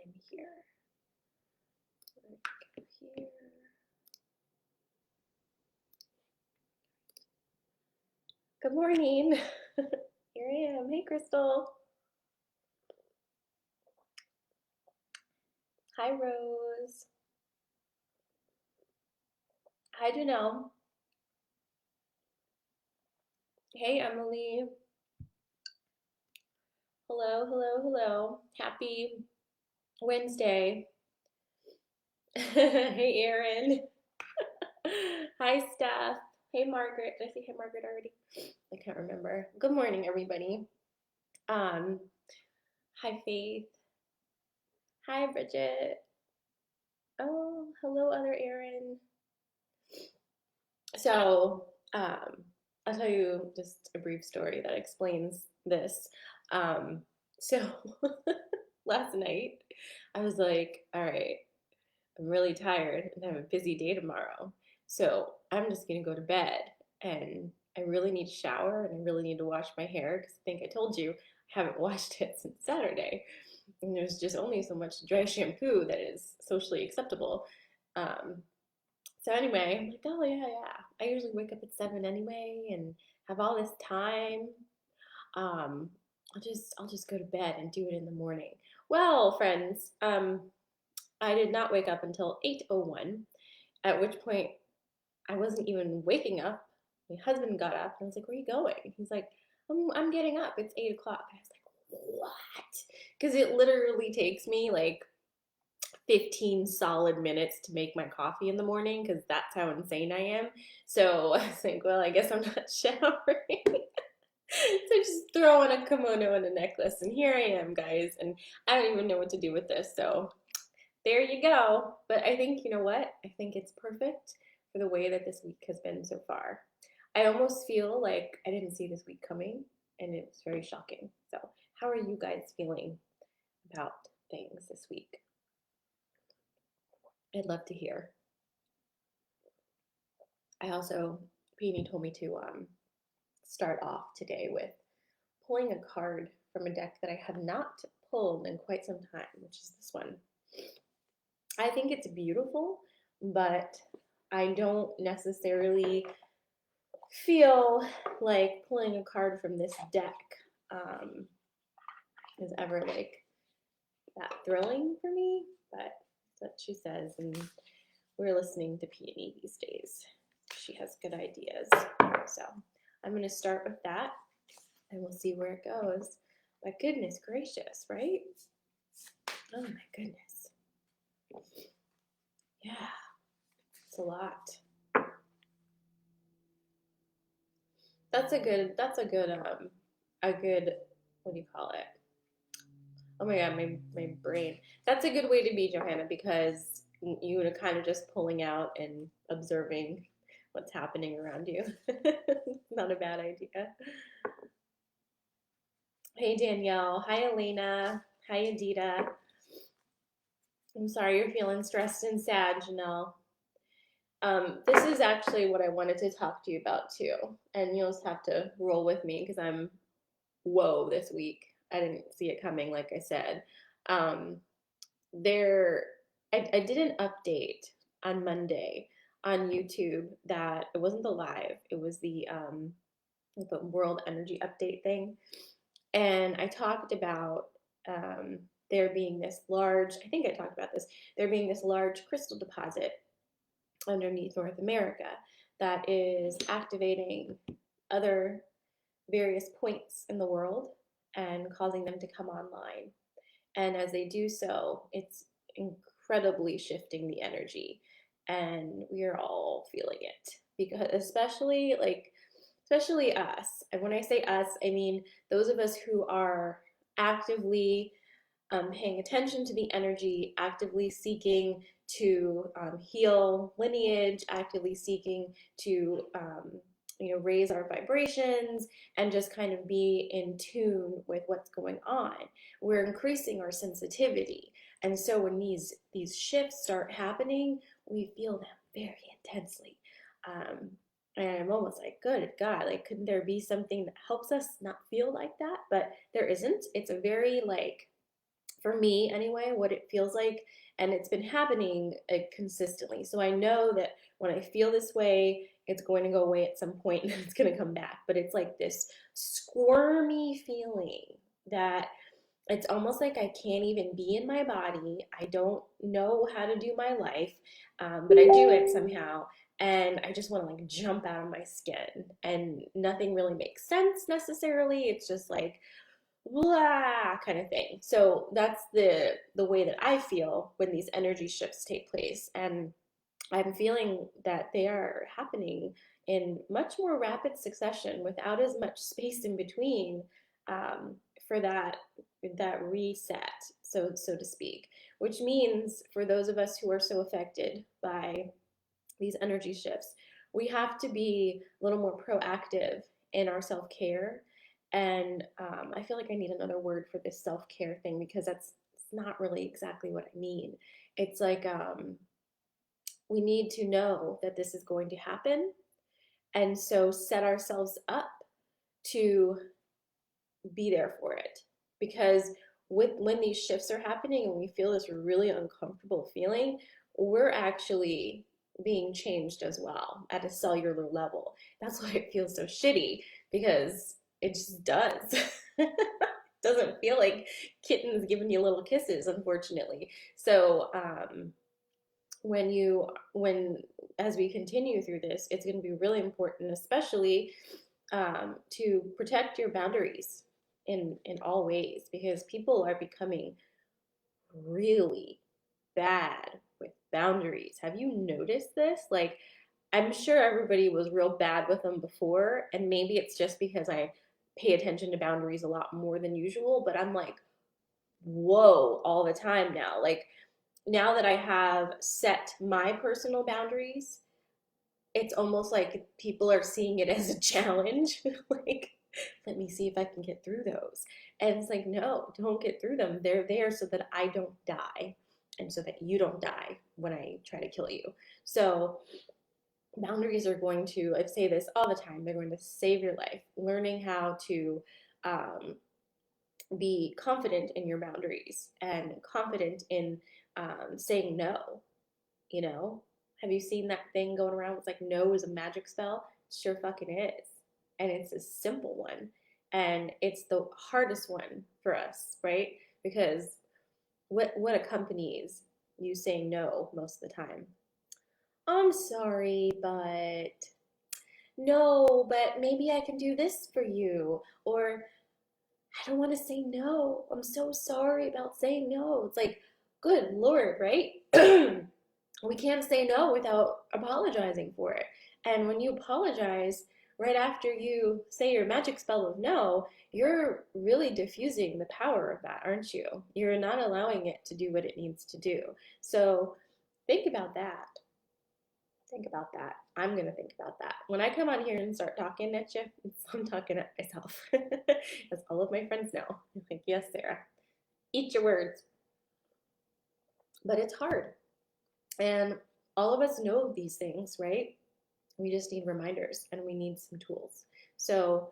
time here. Here. Good morning. Here I am. Hey, Crystal. Hi, Rose. Hi, Janelle. Hey, Emily. Hello, hello, hello. Happy Wednesday. Hey, Erin. Hi, Steph. Hey, Margaret. Did I say hey, Margaret already? I can't remember. Good morning, everybody. Um, Hi, Faith. Hi, Bridget. Oh, hello, other Erin. So, I'll tell you just a brief story that explains this. Um, so, last night, I was like, all right, I'm really tired and I have a busy day tomorrow. So, I'm just going to go to bed. And I really need to shower and I really need to wash my hair because I think I told you I haven't washed it since Saturday. And there's just only so much dry shampoo that is socially acceptable. Um, so anyway, I'm like, oh yeah, yeah. I usually wake up at 7 anyway and have all this time. Um, I'll just go to bed and do it in the morning. Well, friends, I did not wake up until 8:01, at which point I wasn't even waking up. My husband got up and I was like, where are you going? He's like, I'm getting up. It's 8 o'clock. I was like, what? Because it literally takes me like 15 solid minutes to make my coffee in the morning because that's how insane I am. So I was like, well, I guess I'm not showering. So just throw on a kimono and a necklace, and here I am, guys. And I don't even know what to do with this. So there you go. But I think, you know what? I think it's perfect for the way that this week has been so far. I almost feel like I didn't see this week coming, and it was very shocking. So, how are you guys feeling about things this week? I'd love to hear. I also, Peony told me to start off today with pulling a card from a deck that I have not pulled in quite some time, which is this one. I think it's beautiful, but I don't necessarily feel like pulling a card from this deck um, is ever like that thrilling for me, but that's what she says, and we're listening to Peony these days. She has good ideas. So I'm going to start with that and we'll see where it goes. But goodness gracious, right? Oh my goodness. Yeah, it's a lot. A good, what do you call it? Oh my God, my brain. That's a good way to be, Johanna, because you are kind of just pulling out and observing what's happening around you. Not a bad idea. Hey, Danielle. Hi, Elena. Hi, Adita. I'm sorry you're feeling stressed and sad, Janelle. This is actually what I wanted to talk to you about too. And you'll just have to roll with me because I'm whoa this week. I didn't see it coming, like I said. Um, there, I did an update on Monday on YouTube that it wasn't the live, it was the World Energy Update thing. And I talked about there being this large, I think I talked about this, there being this large crystal deposit underneath North America that is activating other various points in the world and causing them to come online. And as they do so, it's incredibly shifting the energy. And we are all feeling it because especially us. And when I say us, I mean those of us who are actively paying attention to the energy, actively seeking to heal lineage, actively seeking to raise our vibrations and just kind of be in tune with what's going on. We're increasing our sensitivity, and so when these shifts start happening, we feel them very intensely. Um, and I'm almost like, good God, like, couldn't there be something that helps us not feel like that? But there isn't. It's a very like for me anyway, what it feels like. And it's been happening consistently. So I know that when I feel this way, it's going to go away at some point and it's going to come back. But it's like this squirmy feeling that it's almost like I can't even be in my body. I don't know how to do my life, but I do it somehow. And I just want to like jump out of my skin. And nothing really makes sense necessarily. It's just like, blah kind of thing. So that's the way that I feel when these energy shifts take place. And I'm feeling that they are happening in much more rapid succession without as much space in between, um, for that reset, so to speak. Which means for those of us who are so affected by these energy shifts, we have to be a little more proactive in our self care. And I feel like I need another word for this self care thing because that's it's not really exactly what I mean. It's like we need to know that this is going to happen, and so set ourselves up to be there for it. Because when these shifts are happening and we feel this really uncomfortable feeling, we're actually being changed as well at a cellular level. That's why it feels so shitty, because it just does. Doesn't feel like kittens giving you little kisses, unfortunately. So when as we continue through this, it's going to be really important, especially to protect your boundaries in all ways, because people are becoming really bad with boundaries. Have you noticed this? Like, I'm sure everybody was real bad with them before, and maybe it's just because I pay attention to boundaries a lot more than usual, but I'm like, whoa, all the time now. Like, now that I have set my personal boundaries, it's almost like people are seeing it as a challenge. Like, let me see if I can get through those. And it's like, no, don't get through them. They're there so that I don't die and so that you don't die when I try to kill you. So, boundaries are going to, I say this all the time, they're going to save your life. Learning how to um, be confident in your boundaries and confident in saying no. You know, have you seen that thing going around? It's like no is a magic spell. It sure fucking is. And it's a simple one. And it's the hardest one for us, right? Because what accompanies you saying no most of the time? I'm sorry, but no, but maybe I can do this for you. Or I don't want to say no. I'm so sorry about saying no. It's like, good Lord, right? We can't say no without apologizing for it. And when you apologize right after you say your magic spell of no, you're really diffusing the power of that, aren't you? You're not allowing it to do what it needs to do. So think about that. Think about that. I'm going to think about that. When I come on here and start talking at you, I'm talking at myself. As all of my friends know. I'm like, yes, Sarah, eat your words. But it's hard. And all of us know these things, right? We just need reminders and we need some tools. So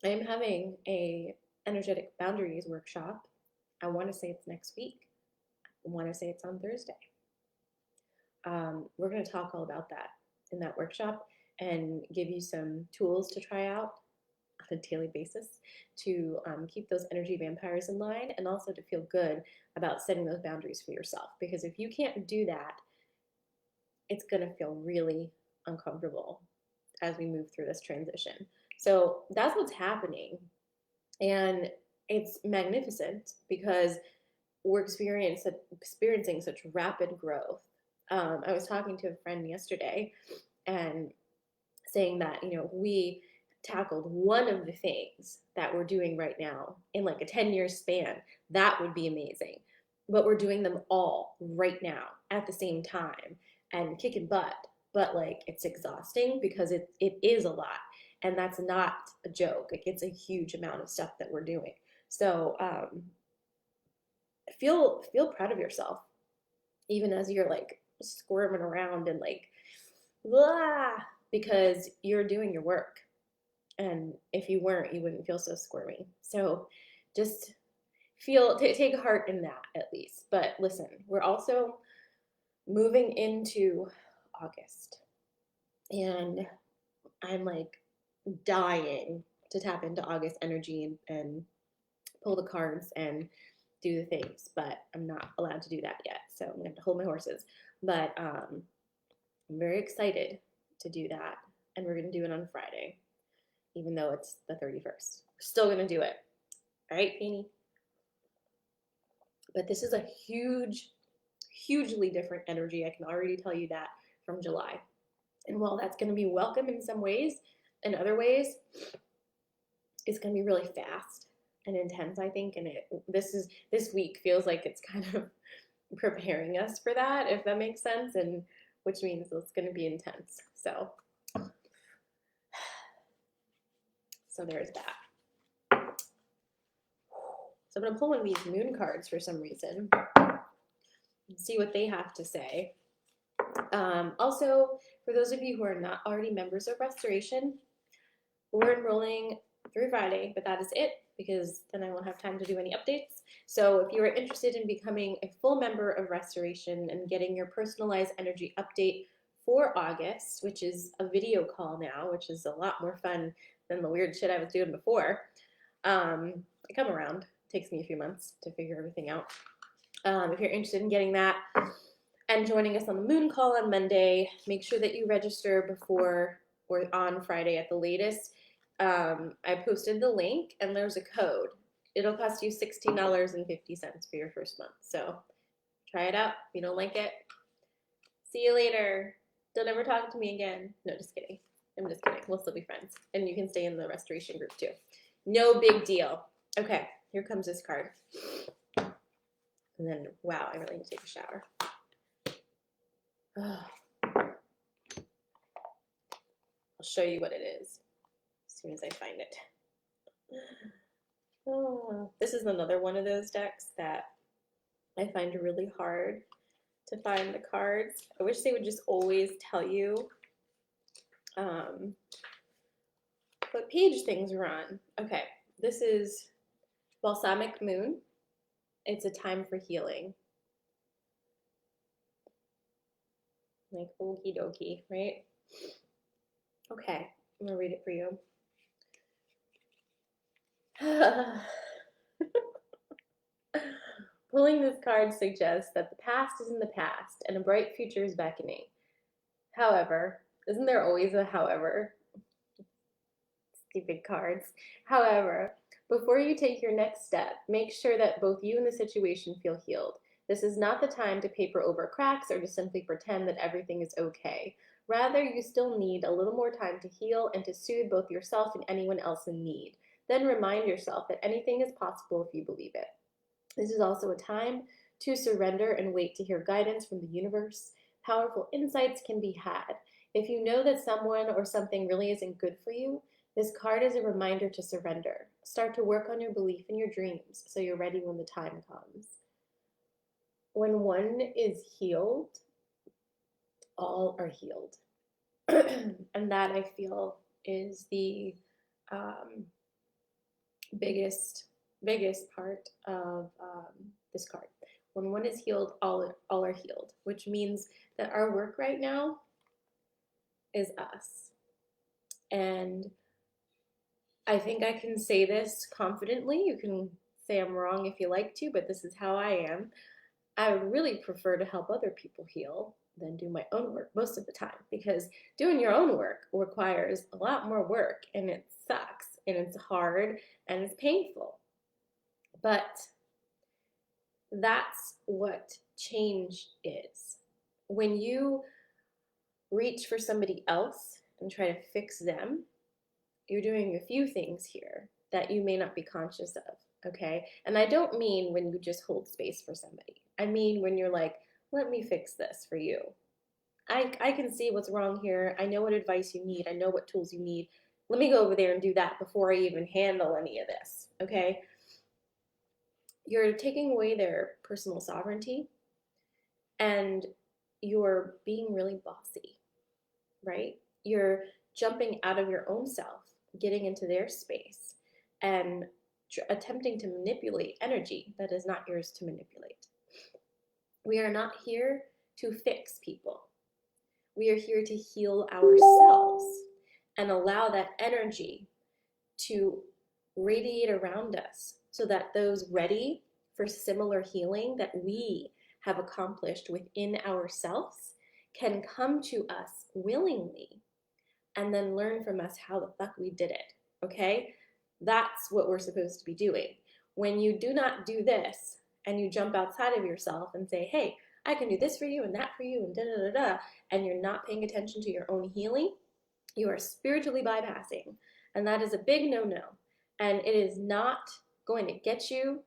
I am having a energetic boundaries workshop. I want to say it's next week. I want to say it's on Thursday. We're going to talk all about that in that workshop and give you some tools to try out on a daily basis to keep those energy vampires in line, and also to feel good about setting those boundaries for yourself. Because if you can't do that, it's going to feel really uncomfortable as we move through this transition. So that's what's happening. And it's magnificent because we're experiencing such rapid growth. I was talking to a friend yesterday and saying that, we tackled one of the things that we're doing right now in like a 10-year span. That would be amazing. But we're doing them all right now at the same time and kicking butt. But like it's exhausting because it is a lot. And that's not a joke. Like it's a huge amount of stuff that we're doing. So feel proud of yourself, even as you're like squirming around and like blah, because you're doing your work. And if you weren't, you wouldn't feel so squirmy. So just take heart in that at least. But listen, we're also moving into August, and I'm like dying to tap into August energy and pull the cards and do the things, but I'm not allowed to do that yet. So I'm gonna have to hold my horses. But I'm very excited to do that, and we're gonna do it on Friday, even though it's the 31st. We're still gonna do it. All right, Fanny? But this is a hugely different energy. I can already tell you that from July. And while that's going to be welcome in some ways, in other ways, it's going to be really fast and intense, I think. And this week feels like it's kind of preparing us for that, if that makes sense, and which means it's going to be intense. So there's that. So I'm going to pull one of these moon cards for some reason and see what they have to say. Also, for those of you who are not already members of Restoration, we're enrolling through Friday, but that is it, because then I won't have time to do any updates. So if you are interested in becoming a full member of Restoration and getting your personalized energy update for August, which is a video call now, which is a lot more fun than the weird shit I was doing before, I come around. It takes me a few months to figure everything out. If you're interested in getting that and joining us on the moon call on Monday, make sure that you register before or on Friday at the latest. I posted the link, and there's a code. It'll cost you $16.50 for your first month. So try it out. If you don't like it, see you later. Don't ever talk to me again. No, just kidding. I'm just kidding. We'll still be friends. And you can stay in the Restoration group too. No big deal. Okay, here comes this card. And then, wow, I really need to take a shower. I'll show you what it is as soon as I find it. Oh, this is another one of those decks that I find really hard to find the cards. I wish they would just always tell you what page things are on. Okay, this is Balsamic Moon. It's a time for healing. Like, okie dokie, right? Okay, I'm gonna read it for you. Pulling this card suggests that the past is in the past and a bright future is beckoning. However, isn't there always a however? Stupid cards. However, before you take your next step, make sure that both you and the situation feel healed. This is not the time to paper over cracks or to simply pretend that everything is okay. Rather, you still need a little more time to heal and to soothe both yourself and anyone else in need. Then remind yourself that anything is possible if you believe it. This is also a time to surrender and wait to hear guidance from the universe. Powerful insights can be had. If you know that someone or something really isn't good for you, this card is a reminder to surrender. Start to work on your belief in your dreams so you're ready when the time comes. When one is healed, all are healed. And that, I feel, is the biggest part of this card. When one is healed, all are healed, which means that our work right now is us. And I think I can say this confidently. You can say I'm wrong if you like to, but this is how I am. I would really prefer to help other people heal than do my own work most of the time, because doing your own work requires a lot more work, and it sucks, and it's hard, and it's painful. But that's what change is. When you reach for somebody else and try to fix them, you're doing a few things here that you may not be conscious of, okay? And I don't mean when you just hold space for somebody. I mean when you're like, let me fix this for you. I can see what's wrong here. I know what advice you need. I know what tools you need. Let me go over there and do that before I even handle any of this, okay? You're taking away their personal sovereignty, and you're being really bossy, right? You're jumping out of your own self, getting into their space, and attempting to manipulate energy that is not yours to manipulate. We are not here to fix people. We are here to heal ourselves and allow that energy to radiate around us so that those ready for similar healing that we have accomplished within ourselves can come to us willingly and then learn from us how the fuck we did it, okay? That's what we're supposed to be doing. When you do not do this and you jump outside of yourself and say, hey, I can do this for you and that for you and da da da da, and you're not paying attention to your own healing, you are spiritually bypassing. And that is a big no-no. And it is not going to get you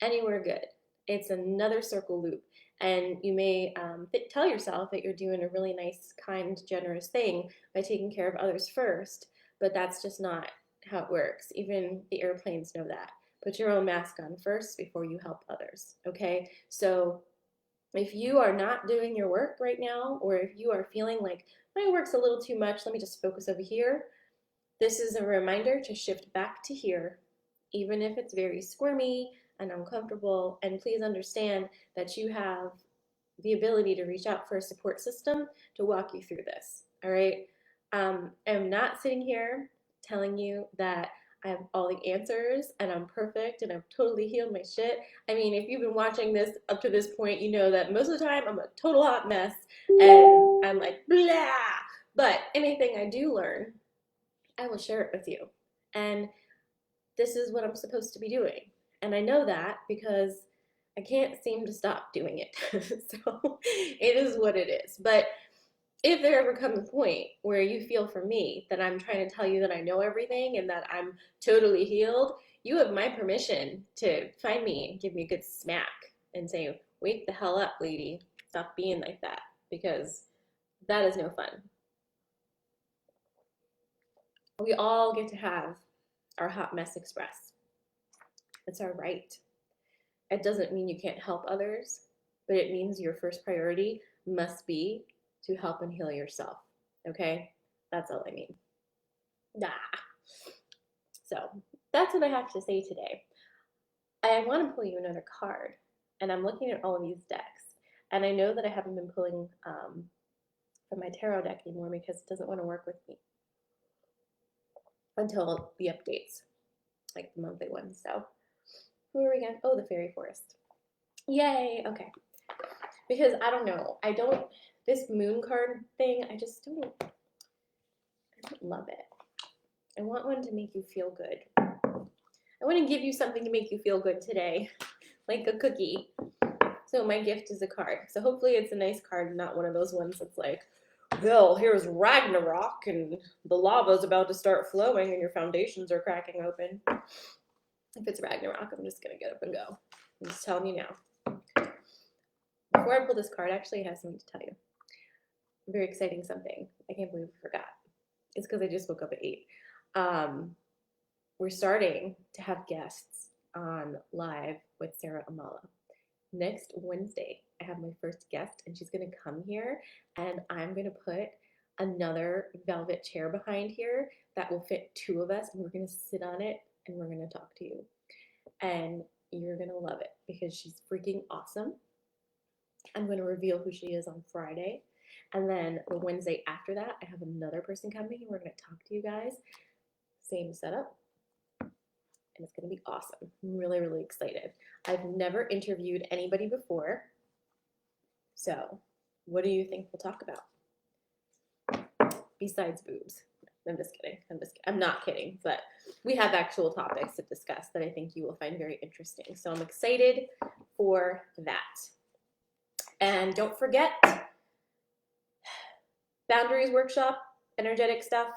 anywhere good. It's another circle loop. And you may tell yourself that you're doing a really nice, kind, generous thing by taking care of others first, but that's just not how it works. Even the airplanes know that. Put your own mask on first before you help others, okay? So if you are not doing your work right now, or if you are feeling like my work's a little too much, let me just focus over here, this is a reminder to shift back to here, even if it's very squirmy and uncomfortable. And please understand that you have the ability to reach out for a support system to walk you through this, all right? I'm not sitting here telling you that I have all the answers and I'm perfect and I've totally healed my shit. I mean, if you've been watching this up to this point, you know that most of the time I'm a total hot mess and I'm like, blah. But anything I do learn, I will share it with you. And this is what I'm supposed to be doing. And I know that because I can't seem to stop doing it. So it is what it is. But if there ever comes a point where you feel for me that I'm trying to tell you that I know everything and that I'm totally healed, you have my permission to find me and give me a good smack and say, wake the hell up, lady. Stop being like that, because that is no fun. We all get to have our hot mess express. It's our right. It doesn't mean you can't help others, but it means your first priority must be to help and heal yourself, okay? That's all I mean. So that's what I have to say today. I want to pull you another card, and I'm looking at all of these decks, and I know that I haven't been pulling from my tarot deck anymore because it doesn't want to work with me until the updates, like the monthly ones. So who are we going to? Oh, the Fairy Forest. Yay, okay. Because I don't know, this moon card thing, I don't love it. I want one to make you feel good. I want to give you something to make you feel good today, like a cookie. So my gift is a card. So hopefully it's a nice card, not one of those ones that's like, well, here's Ragnarok and the lava's about to start flowing and your foundations are cracking open. If it's Ragnarok, I'm just going to get up and go. I'm just telling you now. Before I pull this card, actually, I have something to tell you. Very exciting something. I can't believe I forgot. It's because I just woke up at 8. We're starting to have guests on live with Sarah Amala. Next Wednesday, I have my first guest, and she's going to come here, and I'm going to put another velvet chair behind here that will fit 2 of us, and we're going to sit on it, and we're going to talk to you. And you're going to love it because she's freaking awesome. I'm going to reveal who she is on Friday. And then the Wednesday after that, I have another person coming, and we're going to talk to you guys. Same setup. And it's going to be awesome. I'm really, really excited. I've never interviewed anybody before. So what do you think we'll talk about? Besides boobs. I'm just kidding. I'm not kidding. But we have actual topics to discuss that I think you will find very interesting. So I'm excited for that. And don't forget, Boundaries Workshop, energetic stuff.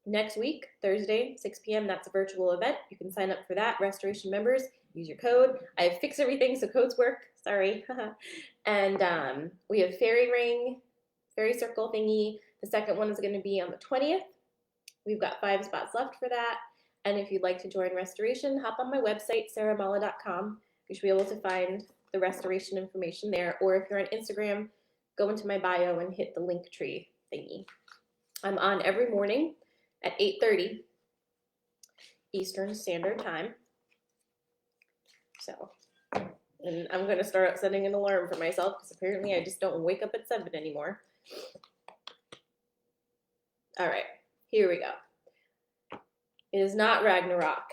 Next week, Thursday, 6 p.m., that's a virtual event. You can sign up for that. Restoration members, use your code. I have fixed everything so codes work. Sorry. And we have fairy ring, fairy circle thingy. The second one is going to be on the 20th. We've got 5 spots left for that. And if you'd like to join restoration, hop on my website, sarahmala.com. You should be able to find the restoration information there. Or if you're on Instagram, go into my bio and hit the link tree thingy. I'm on every morning at 8:30 Eastern Standard Time. So, and I'm going to start setting an alarm for myself because apparently I just don't wake up at 7 anymore. All right, here we go. It is not Ragnarok.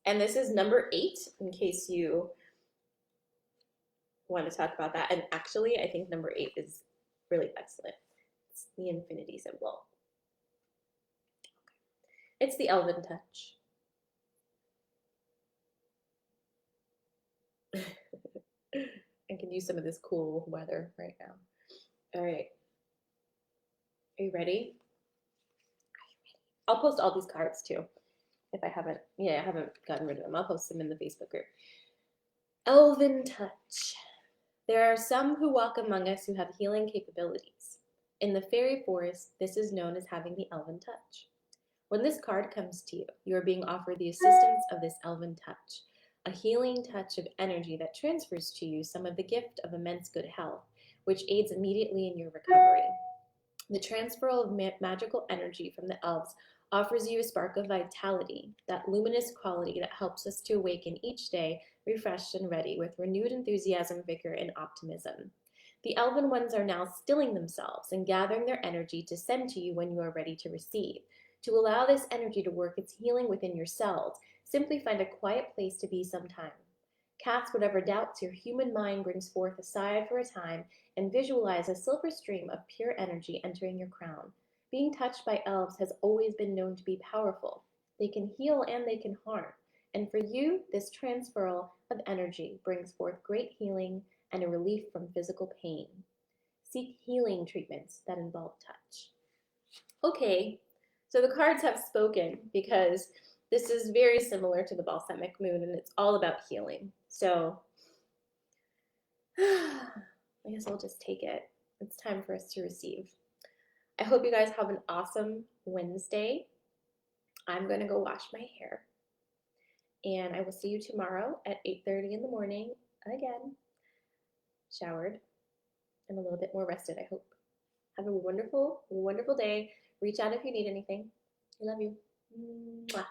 And this is number 8, in case you want to talk about that. And actually, I think number 8 is really excellent. It's the infinity symbol. It's the elven touch. I can use some of this cool weather right now. All right. Are you ready? I'll post all these cards too. If I haven't, I haven't gotten rid of them. I'll post them in the Facebook group. Elven touch. There are some who walk among us who have healing capabilities. In the fairy forest, this is known as having the elven touch. When this card comes to you, you are being offered the assistance of this elven touch, a healing touch of energy that transfers to you some of the gift of immense good health, which aids immediately in your recovery. The transfer of magical energy from the elves offers you a spark of vitality, that luminous quality that helps us to awaken each day refreshed and ready with renewed enthusiasm, vigor, and optimism. The elven ones are now stilling themselves and gathering their energy to send to you when you are ready to receive. To allow this energy to work its healing within yourselves, simply find a quiet place to be sometime. Cast whatever doubts your human mind brings forth aside for a time and visualize a silver stream of pure energy entering your crown. Being touched by elves has always been known to be powerful. They can heal and they can harm. And for you, this transferal of energy brings forth great healing and a relief from physical pain. Seek healing treatments that involve touch. Okay, so the cards have spoken because this is very similar to the Balsamic Moon and it's all about healing. So I guess I'll just take it. It's time for us to receive. I hope you guys have an awesome Wednesday. I'm going to go wash my hair. And I will see you tomorrow at 8:30 in the morning again. Showered and a little bit more rested, I hope. Have a wonderful, wonderful day. Reach out if you need anything. I love you. Mwah.